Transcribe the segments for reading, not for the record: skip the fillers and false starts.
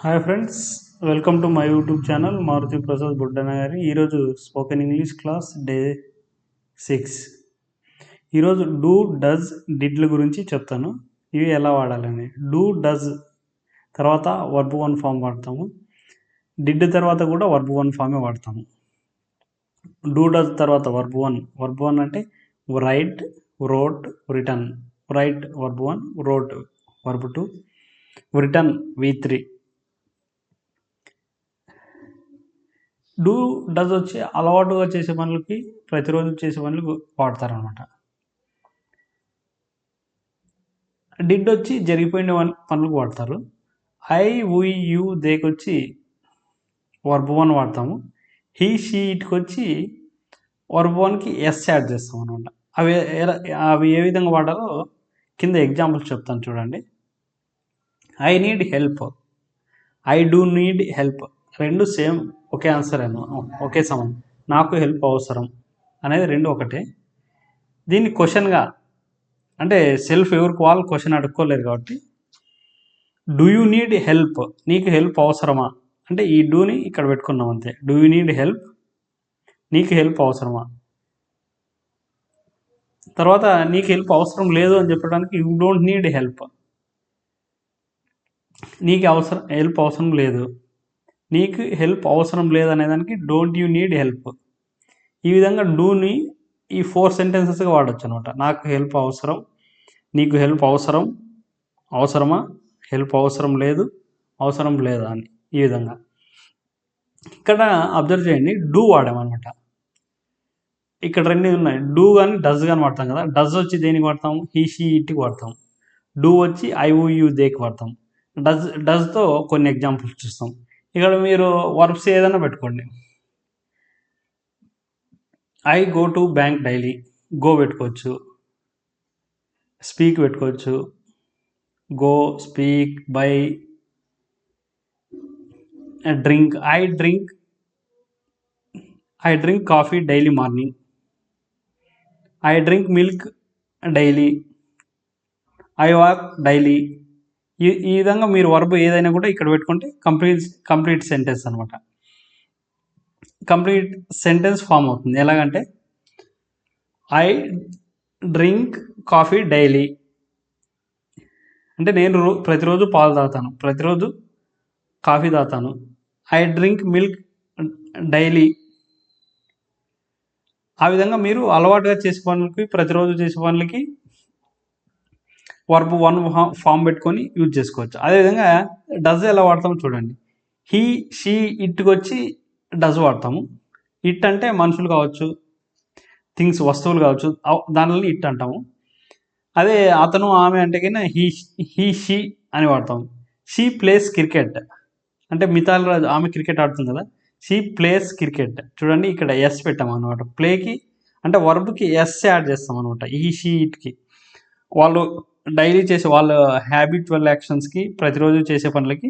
Hi friends, welcome to my YouTube channel Maruthi Prasad Buddanna గారి. ఈరోజు spoken English class day 6. ఈరోజు do, does, డిడ్ల గురించి చెప్తాను. ఇవి ఎలా వాడాలని. డూ, డజ్ తర్వాత వర్బ్ వన్ ఫామ్ వాడతాము. డిడ్ తర్వాత కూడా వర్బ్ వన్ ఫామే వాడతాము. డూ, డజ్ తర్వాత వర్బ్ వన్ అంటే right, wrote, return. Right verb one, wrote verb two, return V3. Do, does వచ్చి అలవాటుగా చేసే పనులకి, ప్రతిరోజు చేసే పనులకు వాడతారనమాట. డిడ్ వచ్చి జరిగిపోయిన పనులకు వాడతారు. ఐ, వి, యు, దేకి వచ్చి వర్బ్ వన్ వాడతాము. హీ, షీ, ఇట్కి వచ్చి వర్బ్ వన్కి ఎస్ యాడ్ చేస్తాం అనమాట. అవి ఏ విధంగా వాడాలో కింద ఎగ్జాంపుల్స్ చెప్తాను చూడండి. I need help, I do need help, రెండు సేమ్ ఒకే ఆన్సర్ ఒకే సమానం. నాకు హెల్ప్ అవసరం అనేది రెండు ఒకటే. దీన్ని క్వశ్చన్గా, అంటే సెల్ఫ్ ఎవరికి వాళ్ళు క్వశ్చన్ అడుక్కోలేరు కాబట్టి, డూ యూ నీడ్ హెల్ప్, నీకు హెల్ప్ అవసరమా అంటే ఈ డూని ఇక్కడ పెట్టుకున్నాం అంతే. డూ యూ నీడ్ హెల్ప్, నీకు హెల్ప్ అవసరమా. తర్వాత నీకు హెల్ప్ అవసరం లేదు అని చెప్పడానికి యూ డోంట్ నీడ్ హెల్ప్, నీకు హెల్ప్ అవసరం లేదు. నీకు హెల్ప్ అవసరం లేదనేదానికి డోంట్ యూ నీడ్ హెల్ప్. ఈ విధంగా డూని ఈ 4 సెంటెన్సెస్గా వాడచ్చు అనమాట. నాకు హెల్ప్ అవసరం, నీకు హెల్ప్ అవసరం, అవసరమా, హెల్ప్ అవసరం లేదు, అవసరం లేదా అని. ఈ విధంగా ఇక్కడ అబ్జర్వ్ చేయండి, డూ వాడామన్నమాట. ఇక్కడ రెండు ఉన్నాయి, డూ కానీ డజ్ కానీ వాడతాం కదా. డజ్ వచ్చి దేనికి వాడతాం, హీ, షీ, ఇట్కి వాడతాం. డూ వచ్చి ఐ, ఊ, యూ, దేకి వాడతాం. డజ్తో కొన్ని ఎగ్జాంపుల్స్ చూస్తాం. ఇక్కడ మీరు వర్బ్స్ ఏదైనా పెట్టుకోండి. I go to bank daily, go పెట్టుకోవచ్చు, స్పీక్ పెట్టుకోవచ్చు, go, speak, by, drink. I drink coffee daily morning. I drink milk daily. I walk daily. ఈ విధంగా మీరు వర్బ్ ఏదైనా కూడా ఇక్కడ పెట్టుకుంటే కంప్లీట్ సెంటెన్స్ అనమాట. కంప్లీట్ సెంటెన్స్ ఫామ్ అవుతుంది. ఎలాగంటే ఐ డ్రింక్ కాఫీ డైలీ అంటే నేను ప్రతిరోజు పాలు తాగుతాను, ప్రతిరోజు కాఫీ తాగుతాను. I drink milk daily. ఆ విధంగా మీరు అలవాటుగా చేసే పనులకి, ప్రతిరోజు చేసే పనులకి వర్బ్ వన్ ఫామ్ పెట్టుకొని యూజ్ చేసుకోవచ్చు. అదేవిధంగా డజ్ ఎలా వాడతాము చూడండి. హీ, షీ, ఇట్కి వచ్చి డజ్ వాడతాము. ఇట్ అంటే మనుషులు కావచ్చు, థింగ్స్, వస్తువులు కావచ్చు, దానిని ఇట్ అంటాము. అదే అతను, ఆమె అంటే కన్నా హీ, షీ అని వాడతాము. షీ ప్లేస్ క్రికెట్ అంటే మిథాల్ రాజు, ఆమె క్రికెట్ ఆడుతుంది కదా. She place cricket. చూడండి ఇక్కడ ఎస్ పెట్టాము అనమాట. ప్లేకి అంటే వర్బ్కి ఎస్ యాడ్ చేస్తాం అనమాట. ఈ, షీ, ఇట్కి వాళ్ళు డైలీ చేసే వాళ్ళ హ్యాబిచువల్ యాక్షన్స్కి, ప్రతిరోజు చేసే పనులకి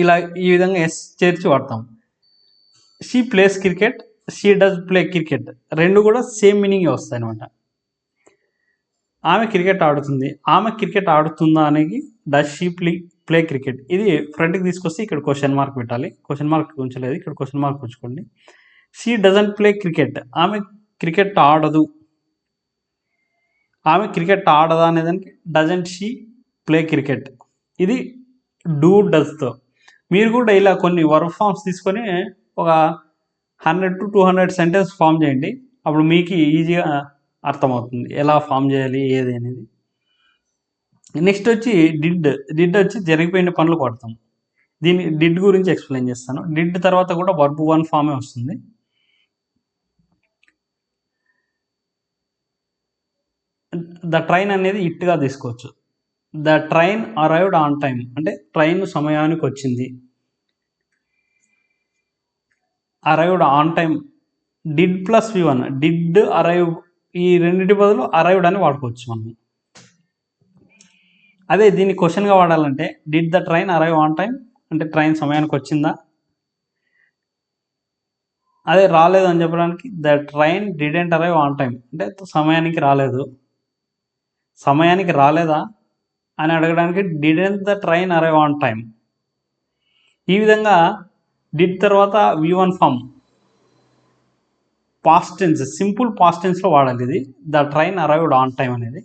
ఇలా ఈ విధంగా ఎస్ చేర్చి వాడతాం. She place cricket, she does play cricket, రెండు కూడా సేమ్ మీనింగ్ వస్తాయి అనమాట. ఆమె క్రికెట్ ఆడుతుంది, ఆమె క్రికెట్ ఆడుతుందా అనేది డస్ షీ ప్లే క్రికెట్. ఇది ఫ్రంట్కి తీసుకొస్తే ఇక్కడ క్వశ్చన్ మార్క్ పెట్టాలి. క్వశ్చన్ మార్క్ ఉంచలేదు, ఇక్కడ క్వశ్చన్ మార్క్ ఉంచుకోండి. షీ డజంట్ ప్లే క్రికెట్, ఆమె క్రికెట్ ఆడదు. ఆమె క్రికెట్ ఆడదా అనేదానికి డజంట్ షీ ప్లే క్రికెట్. ఇది డూ, డస్తో. మీరు కూడా ఇలా కొన్ని వర్బ్ ఫామ్స్ తీసుకొని ఒక 100 to 200 సెంటెన్స్ ఫామ్ చేయండి. అప్పుడు మీకు ఈజీగా అర్థమవుతుంది ఎలా ఫామ్ చేయాలి ఏది అనేది. నెక్స్ట్ వచ్చి డిడ్ వచ్చి జరిగిపోయిన పనులు వాడతాం. దీని డిడ్ గురించి ఎక్స్ప్లెయిన్ చేస్తాను. డిడ్ తర్వాత కూడా వర్బ్ వన్ ఫామే వస్తుంది. ద ట్రైన్ అనేది ఇట్గా తీసుకోవచ్చు. The train arrived on time అంటే ట్రైన్ సమయానికి వచ్చింది. Arrived on time, did plus V1, did, arrive, ఈ రెండింటి బదులు అరైవ్డ్ అని వాడుకోవచ్చు మనం. అదే దీన్ని క్వశ్చన్గా వాడాలంటే did the train arrive on time అంటే ట్రైన్ సమయానికి వచ్చిందా. అదే రాలేదు అని చెప్పడానికి the train didn't arrive on time అంటే సమయానికి రాలేదు. సమయానికి రాలేదా అని అడగడానికి didn't the train arrive on time. ఈ విధంగా డిడ్ తర్వాత V1 form past tense, simple past టెన్స్లో వాడాలి ఇది. The train arrived on time అనేది.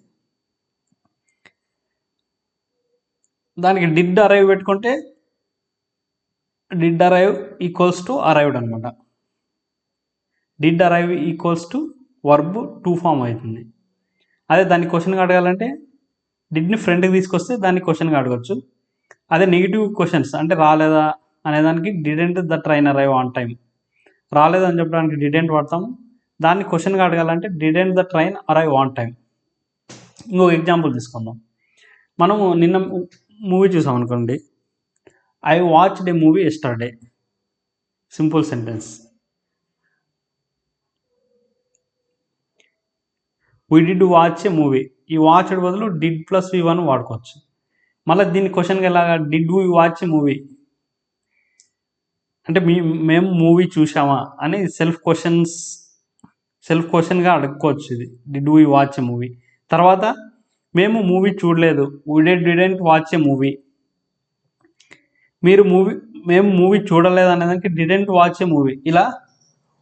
దానికి డిడ్ అరైవ్ పెట్టుకుంటే did arrive equals to arrived అనమాట. Did arrive equals to verb to form అవుతుంది. అదే దాన్ని క్వశ్చన్గా అడగాలంటే డిడ్ని ఫ్రంట్కి తీసుకొస్తే దాన్ని క్వశ్చన్గా అడగచ్చు. అదే నెగిటివ్ క్వశ్చన్స్ అంటే రాలేదా అనేదానికి didn't the train arrive on time, రాలేదని చెప్పడానికి డిడెంట్ వాడతాము. దాన్ని క్వశ్చన్గా అడగాలంటే didn't the train arrive on time. ఇంకొక ఎగ్జాంపుల్ తీసుకుందాం. మనము నిన్న మూవీ చూసాం అనుకోండి, I watched a movie yesterday. Simple sentence. We did watch A movie. ఈ వాచ్డ్ బదులు డిడ్ ప్లస్ V1 వాడుకోవచ్చు. మళ్ళీ దీన్ని క్వశ్చన్గా ఎలాగా, did we watch A movie అంటే మేము మూవీ చూసామా అని సెల్ఫ్ క్వశ్చన్గా అడుక్కోవచ్చు. ఇది did we watch A movie. తర్వాత మేము మూవీ చూడలేదు, we didn't watch A movie. మేము మూవీ చూడలేదు అనేదానికి డిడెంట్ వాచ్ ఏ మూవీ. ఇలా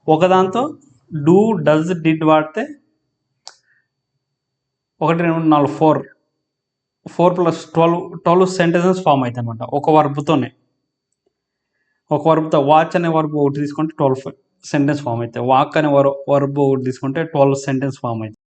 ఒకదాంతో డూ, డస్, డిడ్ వాడితే 1 2 3 4 4 + 12 సెంటెన్సెస్ ఫామ్ అవుతాయి అనమాట. ఒక వర్బ్తో వాచ్ అనే వర్బ్ ఒకటి తీసుకుంటే 12 సెంటెన్స్ ఫామ్ అవుతాయి. వాక్ అనే వర్బ్ ఒకటి తీసుకుంటే 12 సెంటెన్స్ ఫామ్ అవుతాయి.